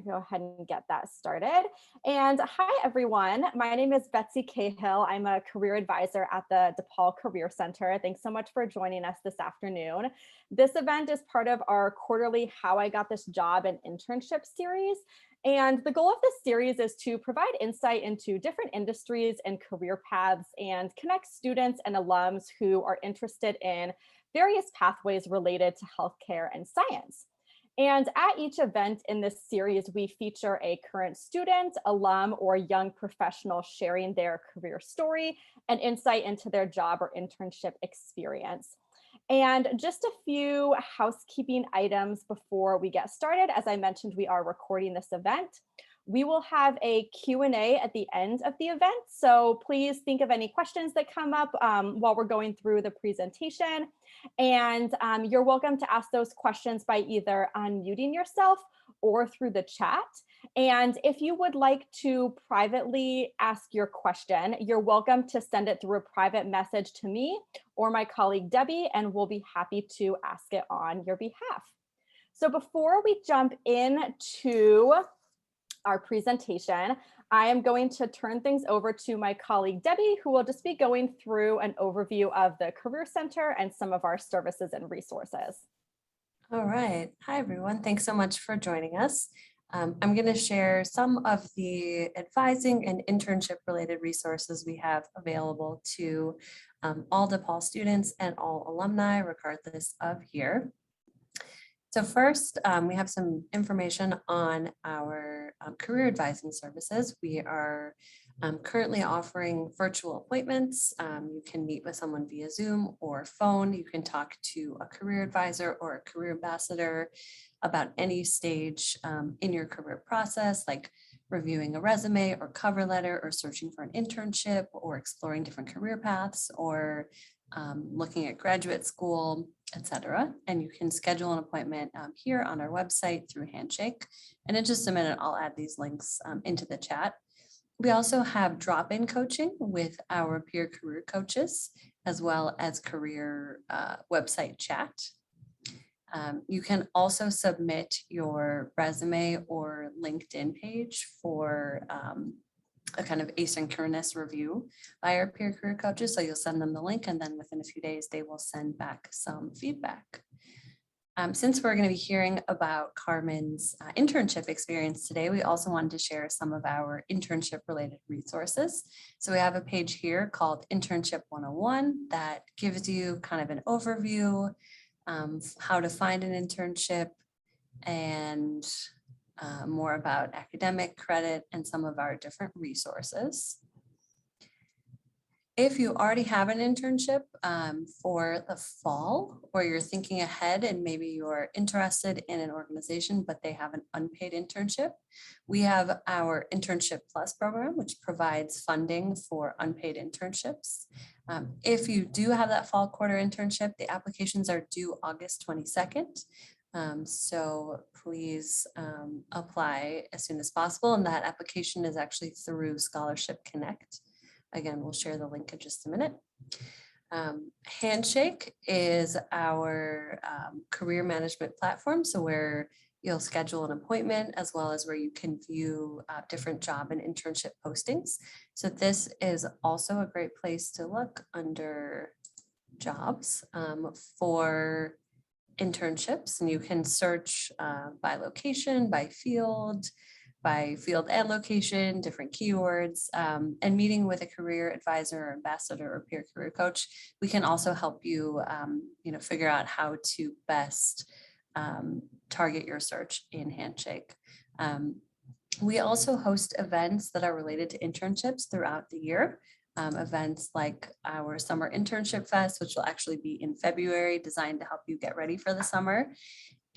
go ahead and get that started. And hi, everyone. My name is Betsy Cahill. I'm a career advisor at the DePaul Career Center. Thanks so much for joining us this afternoon. This event is part of our quarterly How I Got This Job and Internship series. And the goal of this series is to provide insight into different industries and career paths and connect students and alums who are interested in various pathways related to healthcare and science. And at each event in this series, we feature a current student, alum, or young professional sharing their career story and insight into their job or internship experience. And just a few housekeeping items before we get started. As I mentioned, we are recording this event. We will have a Q&A at the end of the event. So please think of any questions that come up while we're going through the presentation. And you're welcome to ask those questions by either unmuting yourself or through the chat. And if you would like to privately ask your question, you're welcome to send it through a private message to me or my colleague Debbie, and we'll be happy to ask it on your behalf. So before we jump into our presentation, I am going to turn things over to my colleague Debbie, who will just be going through an overview of the Career Center and some of our services and resources. All right. Hi, everyone. Thanks so much for joining us. I'm going to share some of the advising and internship related resources we have available to all DePaul students and all alumni, regardless of year. So first, we have some information on our career advising services. We are currently offering virtual appointments. You can meet with someone via Zoom or phone. You can talk to a career advisor or a career ambassador about any stage in your career process, like reviewing a resume or cover letter, or searching for an internship, or exploring different career paths, or looking at graduate school, etc. And you can schedule an appointment here on our website through Handshake. And in just a minute, I'll add these links into the chat. We also have drop-in coaching with our peer career coaches, as well as career website chat. You can also submit your resume or LinkedIn page for a kind of asynchronous review by our peer career coaches. So you'll send them the link, and then within a few days, they will send back some feedback. Since we're going to be hearing about Carmen's internship experience today, we also wanted to share some of our internship related resources. So we have a page here called Internship 101 that gives you kind of an overview, how to find an internship, and more about academic credit and some of our different resources. If you already have an internship for the fall, or you're thinking ahead and maybe you're interested in an organization, but they have an unpaid internship, we have our Internship Plus program, which provides funding for unpaid internships. If you do have that fall quarter internship, the applications are due August 22nd. So please apply as soon as possible. And that application is actually through Scholarship Connect. Again, we'll share the link in just a minute. Handshake is our career management platform. So where you'll schedule an appointment, as well as where you can view different job and internship postings. So this is also a great place to look under jobs for internships, and you can search by location, by field and location, different keywords, and meeting with a career advisor or ambassador or peer career coach. We can also help you, figure out how to best target your search in Handshake. We also host events that are related to internships throughout the year. Events like our Summer Internship Fest, which will actually be in February, designed to help you get ready for the summer.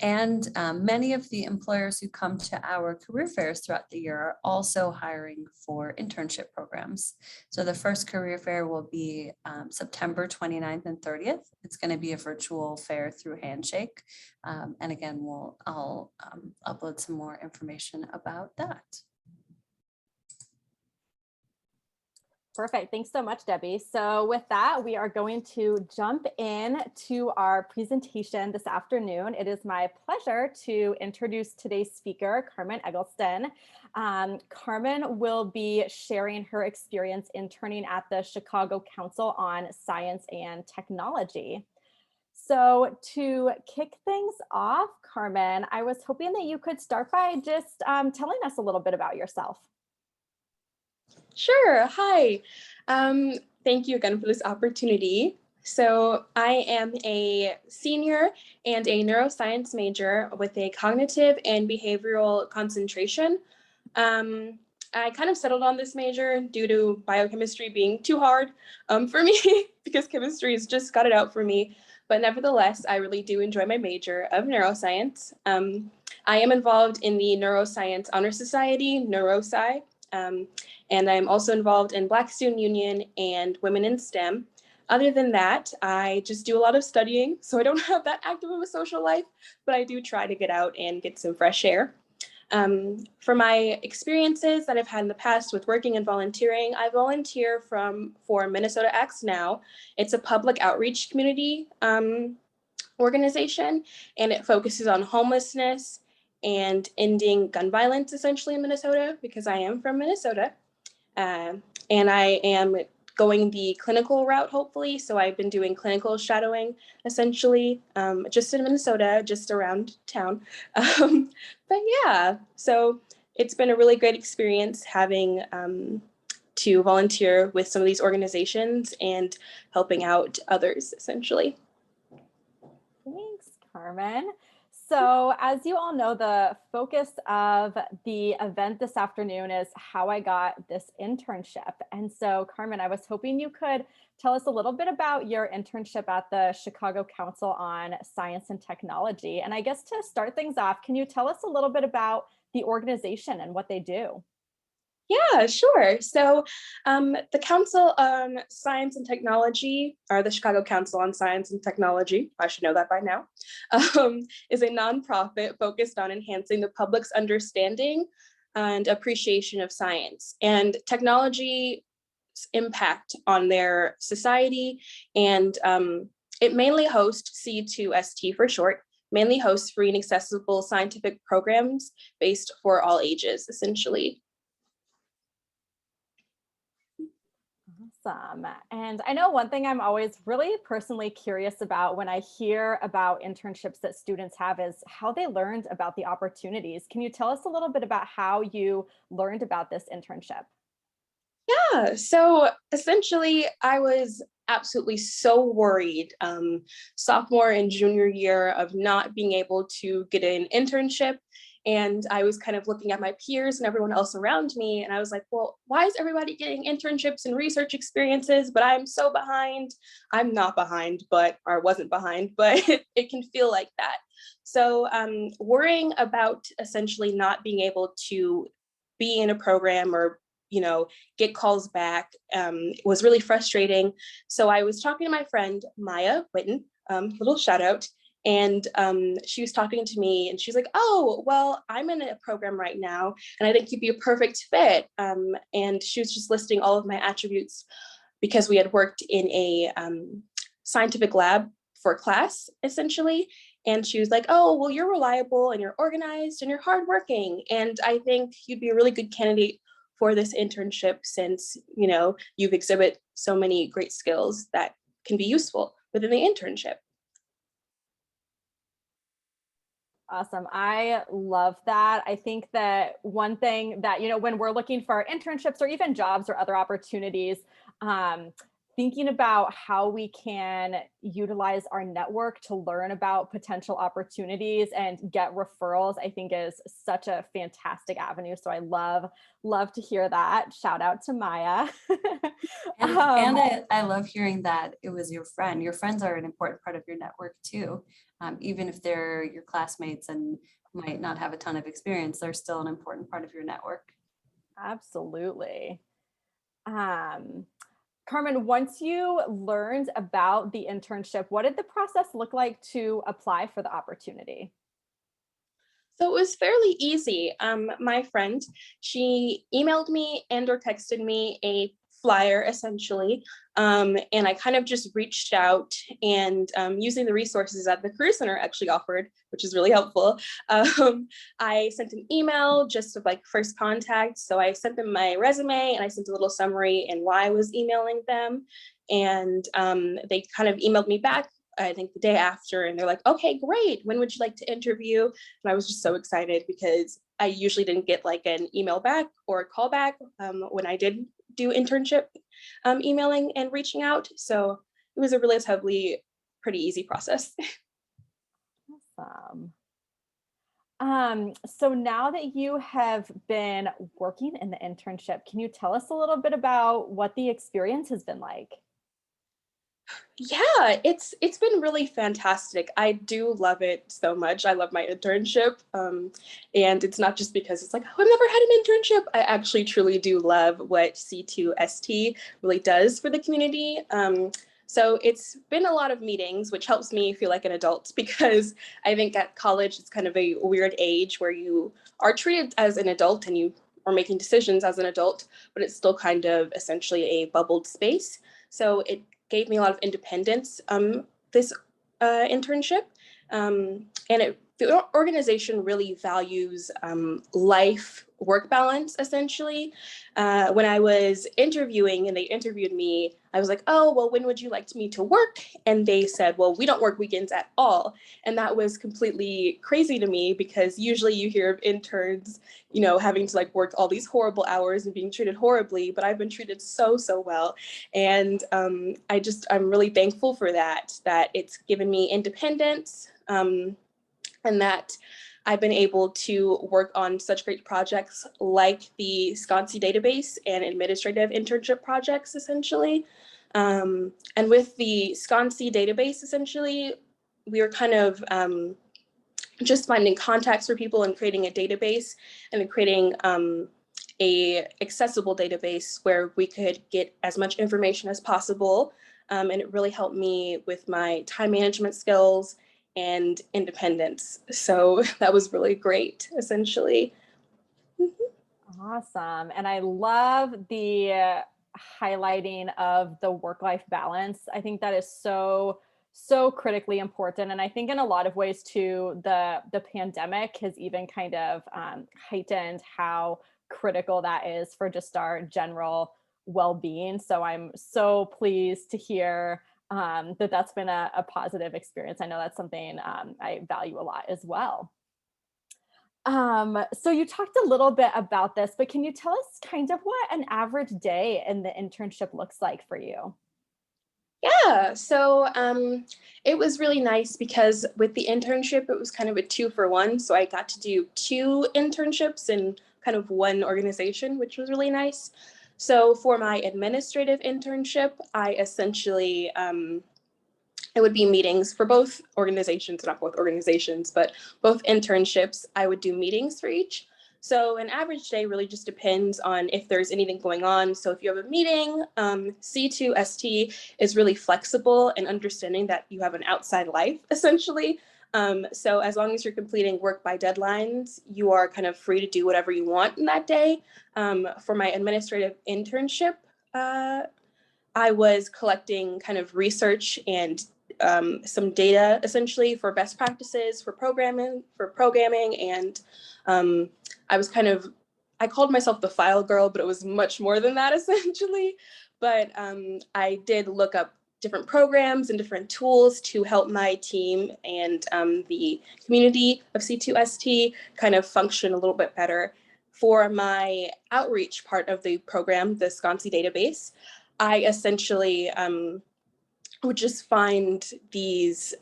And many of the employers who come to our career fairs throughout the year are also hiring for internship programs. So the first career fair will be September 29th and 30th. It's going to be a virtual fair through Handshake. And again, I'll upload some more information about that. Perfect. Thanks so much, Debbie. So with that, we are going to jump in to our presentation this afternoon. It is my pleasure to introduce today's speaker, Carmen Eggleston. Carmen will be sharing her experience interning at the Chicago Council on Science and Technology. So to kick things off, Carmen, I was hoping that you could start by just telling us a little bit about yourself. Sure. Hi. Thank you again for this opportunity. So I am a senior and a neuroscience major with a cognitive and behavioral concentration. I kind of settled on this major due to biochemistry being too hard for me because chemistry has just got it out for me. But nevertheless, I really do enjoy my major of neuroscience. I am involved in the Neuroscience Honor Society, NeuroSci. And I'm also involved in Black Student Union and Women in STEM. Other than that, I just do a lot of studying, so I don't have that active of a social life, but I do try to get out and get some fresh air. For my experiences that I've had in the past with working and volunteering, I volunteer for Minnesota Acts Now. It's a public outreach community organization, and it focuses on homelessness and ending gun violence essentially in Minnesota, because I am from Minnesota. And I am going the clinical route, hopefully. So I've been doing clinical shadowing, essentially, just in Minnesota, just around town. But yeah, so it's been a really great experience having to volunteer with some of these organizations and helping out others, essentially. Thanks, Carmen. So as you all know, the focus of the event this afternoon is how I got this internship. And so Carmen, I was hoping you could tell us a little bit about your internship at the Chicago Council on Science and Technology. And I guess to start things off, can you tell us a little bit about the organization and what they do? Yeah, sure. So the Council on Science and Technology, or the Chicago Council on Science and Technology, I should know that by now, is a nonprofit focused on enhancing the public's understanding and appreciation of science and technology's impact on their society. And it mainly hosts, C2ST for short, mainly hosts free and accessible scientific programs based for all ages, essentially. Awesome. And I know one thing I'm always really personally curious about when I hear about internships that students have is how they learned about the opportunities. Can you tell us a little bit about how you learned about this internship? Yeah, so essentially, I was absolutely so worried sophomore and junior year of not being able to get an internship. And I was kind of looking at my peers and everyone else around me. And I was like, well, why is everybody getting internships and research experiences, but I'm so behind? I'm not behind, or wasn't behind, but it can feel like that. So worrying about essentially not being able to be in a program or get calls back was really frustrating. So I was talking to my friend, Maya Witten, little shout out. And she was talking to me and she's like, oh, well, I'm in a program right now and I think you'd be a perfect fit. And she was just listing all of my attributes because we had worked in a scientific lab for class, essentially. And she was like, oh, well, you're reliable and you're organized and you're hardworking. And I think you'd be a really good candidate for this internship since, you've exhibit so many great skills that can be useful within the internship. Awesome. I love that. I think that one thing that, when we're looking for internships or even jobs or other opportunities, thinking about how we can utilize our network to learn about potential opportunities and get referrals, I think is such a fantastic avenue. So I love to hear that. Shout out to Maya. I love hearing that it was your friend. Your friends are an important part of your network too. Even if they're your classmates and might not have a ton of experience, they're still an important part of your network. Absolutely. Carmen, once you learned about the internship, what did the process look like to apply for the opportunity? So it was fairly easy. My friend, she emailed me and or texted me a flyer essentially. And I kind of just reached out and using the resources that the Career Center actually offered, which is really helpful. I sent an email just of like first contact. So I sent them my resume and I sent a little summary and why I was emailing them. And they kind of emailed me back, I think the day after, and they're like, okay, great. When would you like to interview? And I was just so excited because I usually didn't get like an email back or a call back when I did do internship emailing and reaching out. So it was a relatively pretty easy process. Awesome. So now that you have been working in the internship, can you tell us a little bit about what the experience has been like? Yeah, it's been really fantastic. I do love it so much. I love my internship. And it's not just because it's like, oh, I've never had an internship. I actually truly do love what C2ST really does for the community. So it's been a lot of meetings, which helps me feel like an adult because I think at college it's kind of a weird age where you are treated as an adult and you are making decisions as an adult, but it's still kind of essentially a bubbled space. So it gave me a lot of independence, this internship. And the organization really values life-work balance, essentially. When I was interviewing and they interviewed me, I was like, oh, well, when would you like me to work? And they said, well, we don't work weekends at all. And that was completely crazy to me because usually you hear of interns, you know, having to like work all these horrible hours and being treated horribly, but I've been treated so, so well. And I'm really thankful for that it's given me independence, and that I've been able to work on such great projects like the SCONSI database and administrative internship projects, essentially. And with the SCONSI database, essentially, we were kind of just finding contacts for people and creating a database and creating a accessible database where we could get as much information as possible. And it really helped me with my time management skills and independence. So that was really great, essentially. Awesome. And I love the highlighting of the work-life balance. I think that is so critically important. And I think in a lot of ways too, the pandemic has even kind of heightened how critical that is for just our general well-being. So I'm so pleased to hear that that's been a positive experience. I know that's something I value a lot as well. So you talked a little bit about this, but can you tell us kind of what an average day in the internship looks like for you? Yeah, so it was really nice because with the internship, it was kind of a 2-for-1. So I got to do 2 internships in kind of one organization, which was really nice. So for my administrative internship, I essentially, it would be meetings for both organizations, not both organizations, but both internships. I would do meetings for each. So an average day really just depends on if there's anything going on. So if you have a meeting, C2ST is really flexible and understanding that you have an outside life, essentially. So as long as you're completing work by deadlines, you are kind of free to do whatever you want in that day. For my administrative internship, I was collecting kind of research and some data essentially for best practices for programming, and I was kind of, I called myself the file girl, but it was much more than that essentially. But I did look up different programs and different tools to help my team and the community of C2ST kind of function a little bit better. For my outreach part of the program, the SCONSI database, I essentially would just find these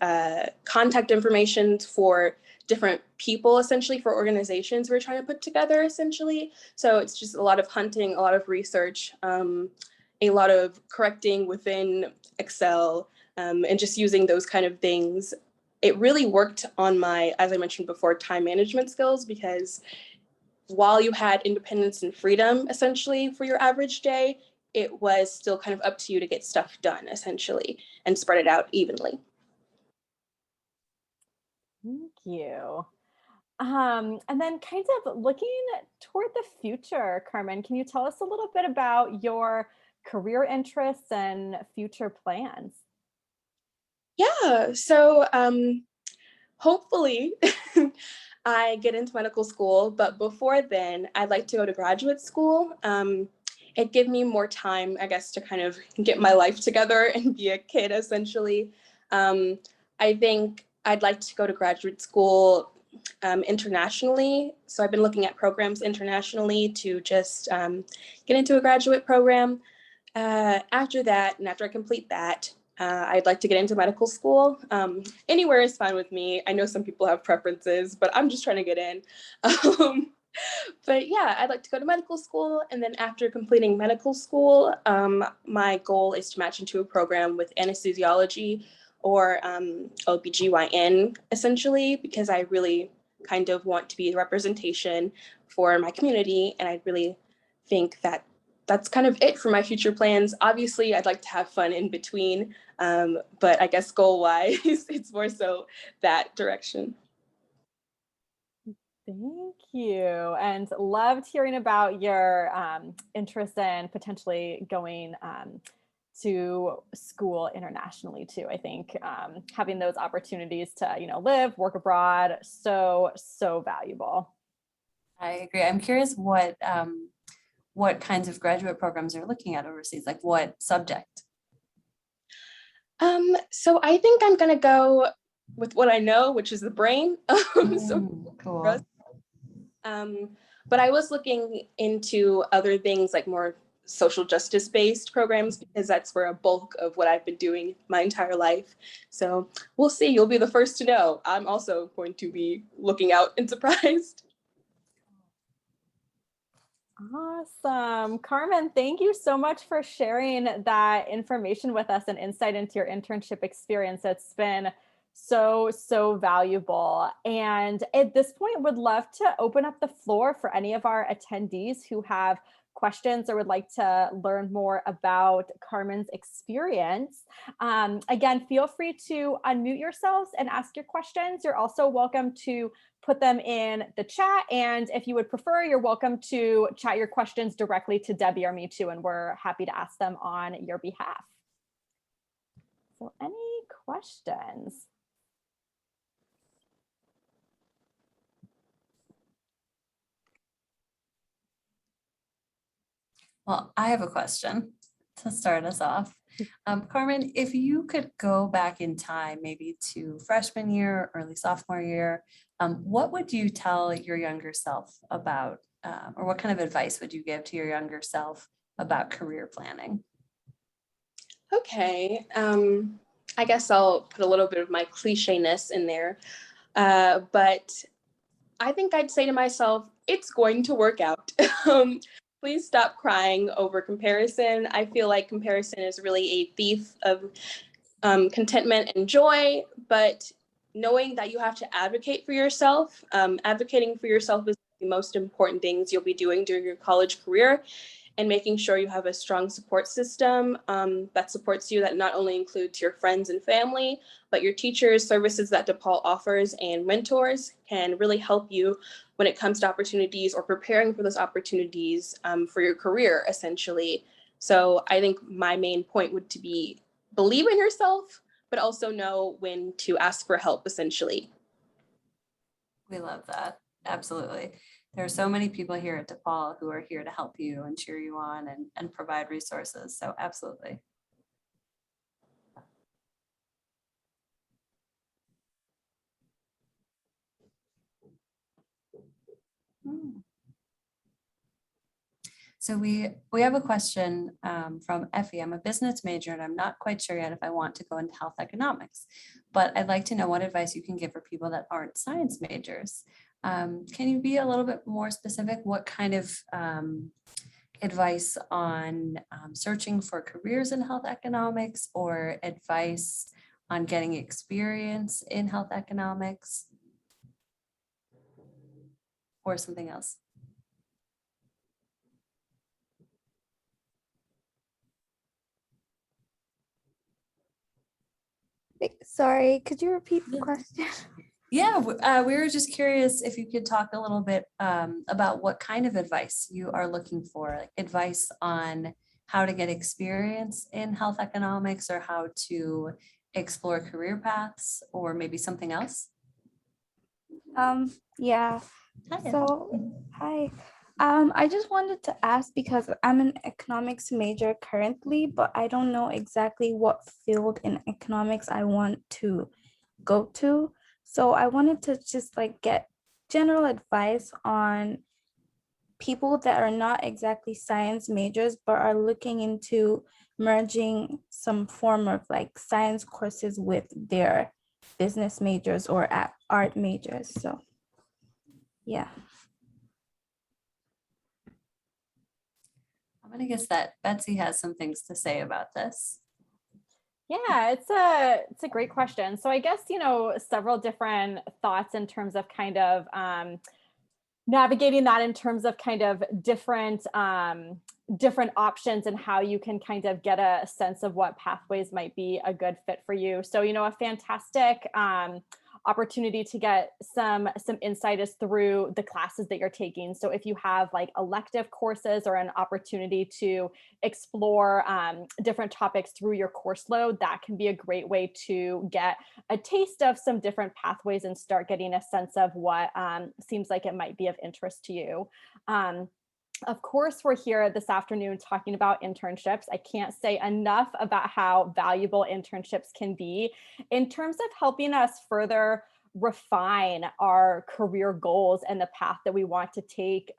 contact information for different people, essentially for organizations we're trying to put together, essentially. So it's just a lot of hunting, a lot of research, a lot of correcting within Excel, and just using those kind of things. It really worked on my, as I mentioned before, time management skills, because while you had independence and freedom essentially for your average day, it was still kind of up to you to get stuff done essentially and spread it out evenly. Thank you. And then kind of looking toward the future, Carmen, can you tell us a little bit about your career interests and future plans? Yeah, so hopefully I get into medical school, but before then, I'd like to go to graduate school. It'd give me more time, I guess, to kind of get my life together and be a kid, essentially. I think I'd like to go to graduate school internationally. So I've been looking at programs internationally to just get into a graduate program. After that, and after I complete that, I'd like to get into medical school. Anywhere is fine with me. I know some people have preferences, but I'm just trying to get in. Um, but yeah, I'd like to go to medical school. And then after completing medical school, my goal is to match into a program with anesthesiology or OBGYN, essentially, because I really kind of want to be a representation for my community. And I really think that that's kind of it for my future plans. Obviously, I'd like to have fun in between, but I guess goal-wise, it's more so that direction. Thank you. And loved hearing about your interest in potentially going to school internationally too. I think having those opportunities to, live, work abroad, so valuable. I agree. I'm curious what kinds of graduate programs you're looking at overseas, like what subject? So I think I'm gonna go with what I know, which is the brain. Cool. But I was looking into other things like more social justice based programs because that's where a bulk of what I've been doing my entire life. So we'll see. You'll be the first to know. I'm also going to be looking out and surprised. Awesome. Carmen, thank you so much for sharing that information with us and insight into your internship experience. It's been so valuable. And at this point, would love to open up the floor for any of our attendees who have questions or would like to learn more about Carmen's experience. Again, feel free to unmute yourselves and ask your questions. You're also welcome to put them in the chat. And if you would prefer, you're welcome to chat your questions directly to Debbie or me too, and we're happy to ask them on your behalf. So any questions? Well, I have a question to start us off. Carmen, if you could go back in time, maybe to freshman year, early sophomore year, what would you tell your younger self about, or what kind of advice would you give to your younger self about career planning? Okay. I guess I'll put a little bit of my cliche-ness in there. But I think I'd say to myself, it's going to work out. Please stop crying over comparison. I feel like comparison is really a thief of contentment and joy, but knowing that you have to advocate for yourself, advocating for yourself is the most important things you'll be doing during your college career, and making sure you have a strong support system that supports you, that not only includes your friends and family, but your teachers, services that DePaul offers, and mentors can really help you when it comes to opportunities or preparing for those opportunities for your career, essentially. So I think my main point would to be believe in yourself, but also know when to ask for help, essentially. We love that. Absolutely. There are so many people here at DePaul who are here to help you and cheer you on and provide resources. So absolutely. So we have a question from Effie. I'm a business major and I'm not quite sure yet if I want to go into health economics, but I'd like to know what advice you can give for people that aren't science majors. Can you be a little bit more specific? What kind of advice on searching for careers in health economics, or advice on getting experience in health economics, or something else? Sorry, could you repeat the question? Yeah, we were just curious if you could talk a little bit about what kind of advice you are looking for, like advice on how to get experience in health economics or how to explore career paths or maybe something else? Yeah. Hi. So, hi. I just wanted to ask because I'm an economics major currently, but I don't know exactly what field in economics I want to go to. So I wanted to just like get general advice on people that are not exactly science majors, but are looking into merging some form of like science courses with their business majors or art majors. So, yeah. I'm gonna guess that Betsy has some things to say about this. Yeah, it's a great question. So I guess, several different thoughts in terms of kind of navigating that in terms of kind of different options and how you can kind of get a sense of what pathways might be a good fit for you. So, a fantastic opportunity to get some insight is through the classes that you're taking. So if you have like elective courses or an opportunity to explore different topics through your course load, that can be a great way to get a taste of some different pathways and start getting a sense of what seems like it might be of interest to you. Of course, we're here this afternoon talking about internships. I can't say enough about how valuable internships can be in terms of helping us further refine our career goals and the path that we want to take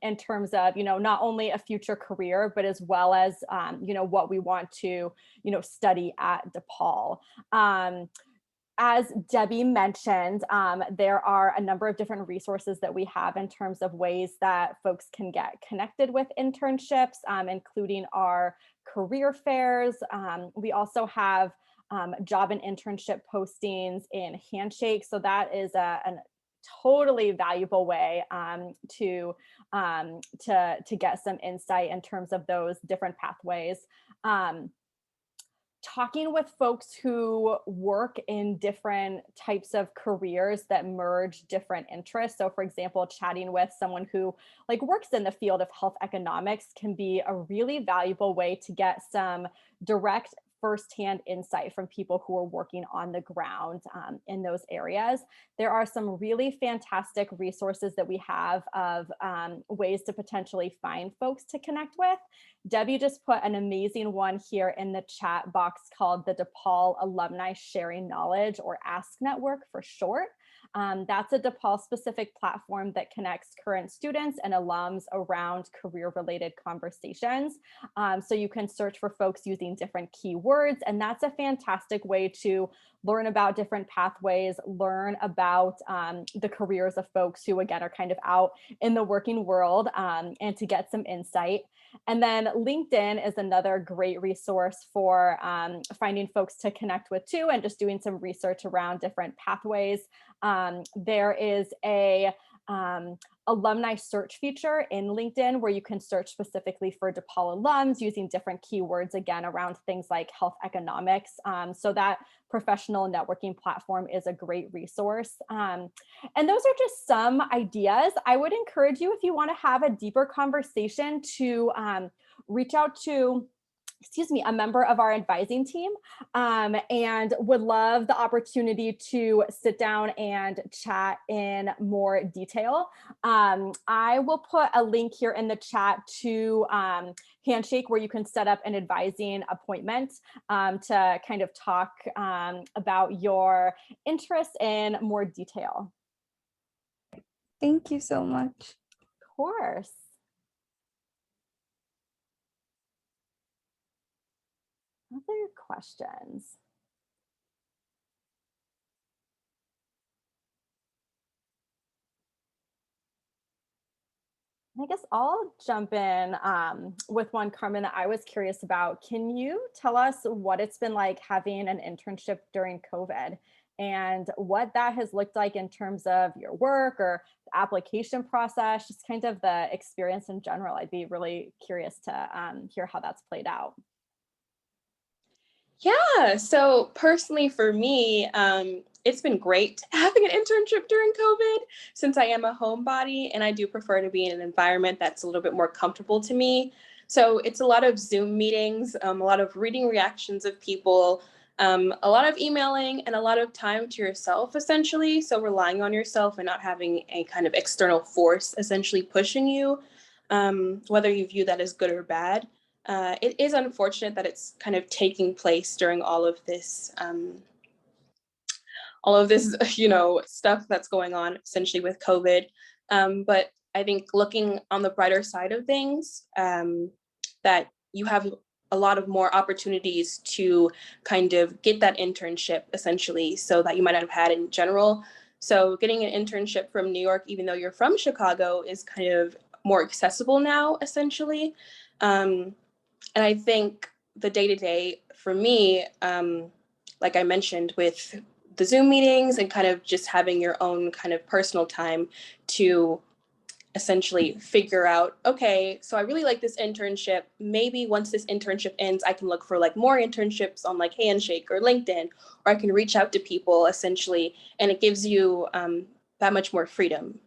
in terms of, not only a future career, but as well as, what we want to, study at DePaul. As Debbie mentioned, there are a number of different resources that we have in terms of ways that folks can get connected with internships, including our career fairs. We also have job and internship postings in Handshake. So that is a totally valuable way to get some insight in terms of those different pathways. Talking with folks who work in different types of careers that merge different interests. So for example, chatting with someone who like works in the field of health economics can be a really valuable way to get some direct firsthand insight from people who are working on the ground in those areas. There are some really fantastic resources that we have of ways to potentially find folks to connect with. Debbie just put an amazing one here in the chat box called the DePaul Alumni Sharing Knowledge, or Ask Network for short. That's a DePaul specific platform that connects current students and alums around career-related conversations. So you can search for folks using different keywords, and that's a fantastic way to learn about different pathways, learn about the careers of folks who, again, are kind of out in the working world, and to get some insight. And then LinkedIn is another great resource for finding folks to connect with too, and just doing some research around different pathways. There is a alumni search feature in LinkedIn where you can search specifically for DePaul alums using different keywords, again, around things like health economics. So that professional networking platform is a great resource. And those are just some ideas. I would encourage you, if you want to have a deeper conversation, to reach out to a member of our advising team, and would love the opportunity to sit down and chat in more detail. I will put a link here in the chat to Handshake, where you can set up an advising appointment to kind of talk about your interests in more detail. Thank you so much. Of course. Other questions? I guess I'll jump in with one, Carmen, that I was curious about. Can you tell us what it's been like having an internship during COVID and what that has looked like in terms of your work or the application process, just kind of the experience in general? I'd be really curious to hear how that's played out. Yeah, so personally for me, it's been great having an internship during COVID, since I am a homebody and I do prefer to be in an environment that's a little bit more comfortable to me. So it's a lot of Zoom meetings, a lot of reading reactions of people, a lot of emailing, and a lot of time to yourself, essentially. So relying on yourself and not having a kind of external force essentially pushing you, whether you view that as good or bad. It is unfortunate that it's kind of taking place during all of this, stuff that's going on essentially with COVID. But I think looking on the brighter side of things, that you have a lot of more opportunities to kind of get that internship essentially, so that you might not have had in general. So getting an internship from New York, even though you're from Chicago, is kind of more accessible now, essentially. And I think the day-to-day for me, like I mentioned, with the Zoom meetings and kind of just having your own kind of personal time to essentially figure out, okay, so I really like this internship. Maybe once this internship ends, I can look for like more internships on like Handshake or LinkedIn, or I can reach out to people essentially, and it gives you that much more freedom.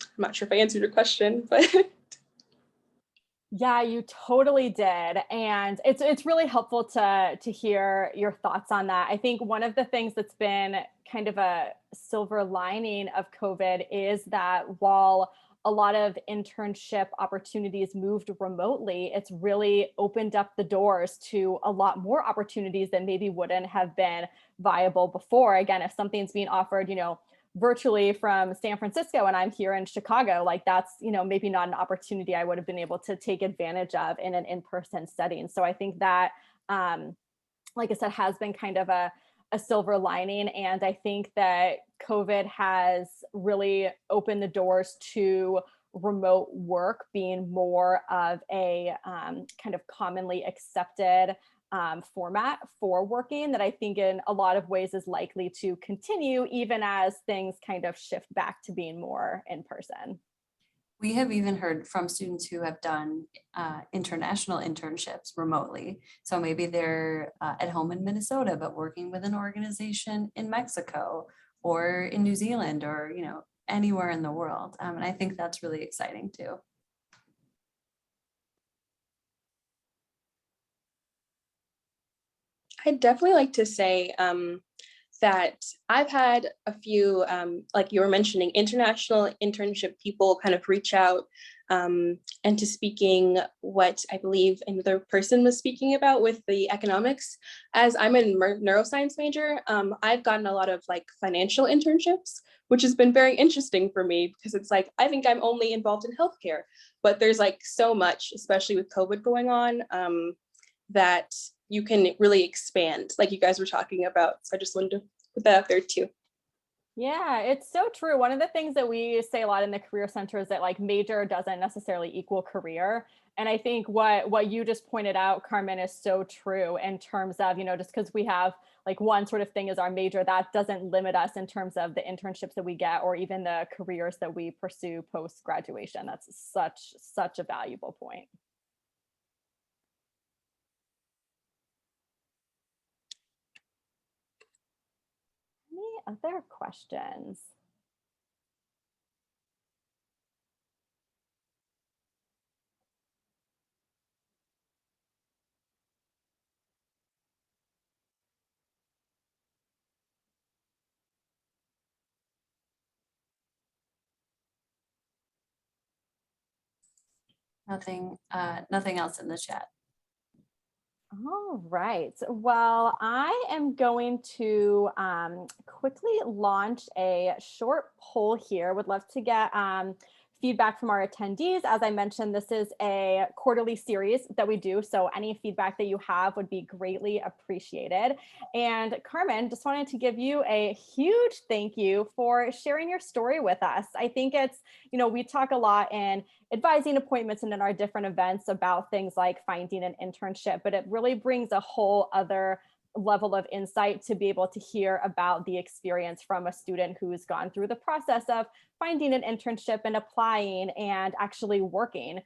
I'm not sure if I answered your question, but Yeah, you totally did. And it's really helpful to hear your thoughts on that. I think one of the things that's been kind of a silver lining of COVID is that while a lot of internship opportunities moved remotely, it's really opened up the doors to a lot more opportunities that maybe wouldn't have been viable before. Again, if something's being offered, virtually from San Francisco and I'm here in Chicago, like that's, maybe not an opportunity I would have been able to take advantage of in an in-person setting. So I think that, like I said, has been kind of a silver lining. And I think that COVID has really opened the doors to remote work being more of a kind of commonly accepted format for working, that I think in a lot of ways is likely to continue even as things kind of shift back to being more in person. We have even heard from students who have done international internships remotely. So maybe they're at home in Minnesota, but working with an organization in Mexico or in New Zealand, or anywhere in the world. And I think that's really exciting too. I'd definitely like to say that I've had a few, like you were mentioning, international internship people kind of reach out and to speaking what I believe another person was speaking about with the economics. As I'm a neuroscience major, I've gotten a lot of like financial internships, which has been very interesting for me because it's like, I think I'm only involved in healthcare, but there's like so much, especially with COVID going on, that you can really expand, like you guys were talking about. So I just wanted to put that out there too. Yeah, it's so true. One of the things that we say a lot in the Career Center is that like major doesn't necessarily equal career. And I think what you just pointed out, Carmen, is so true in terms of, just because we have like one sort of thing as our major, that doesn't limit us in terms of the internships that we get or even the careers that we pursue post graduation. That's such a valuable point. Any other questions? Nothing else in the chat. All right. Well, I am going to quickly launch a short poll here. Would love to get feedback from our attendees. As I mentioned, this is a quarterly series that we do, so any feedback that you have would be greatly appreciated. And Carmen, just wanted to give you a huge thank you for sharing your story with us. I think it's, we talk a lot in advising appointments and in our different events about things like finding an internship, but it really brings a whole other level of insight to be able to hear about the experience from a student who's gone through the process of finding an internship and applying and actually working.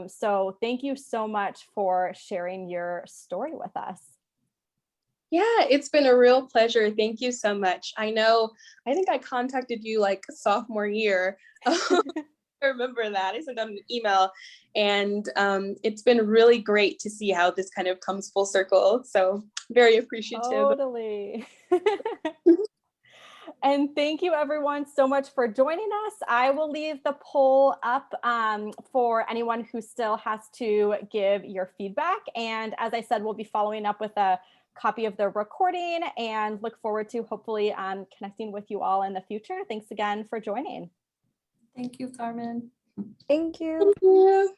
So thank you so much for sharing your story with us. Yeah, it's been a real pleasure. Thank you so much. I think I contacted you like sophomore year. I remember that. I sent out an email, and it's been really great to see how this kind of comes full circle. So very appreciative. Totally. And thank you everyone so much for joining us. I will leave the poll up for anyone who still has to give your feedback. And as I said, we'll be following up with a copy of the recording and look forward to hopefully connecting with you all in the future. Thanks again for joining. Thank you, Carmen. Thank you. Thank you.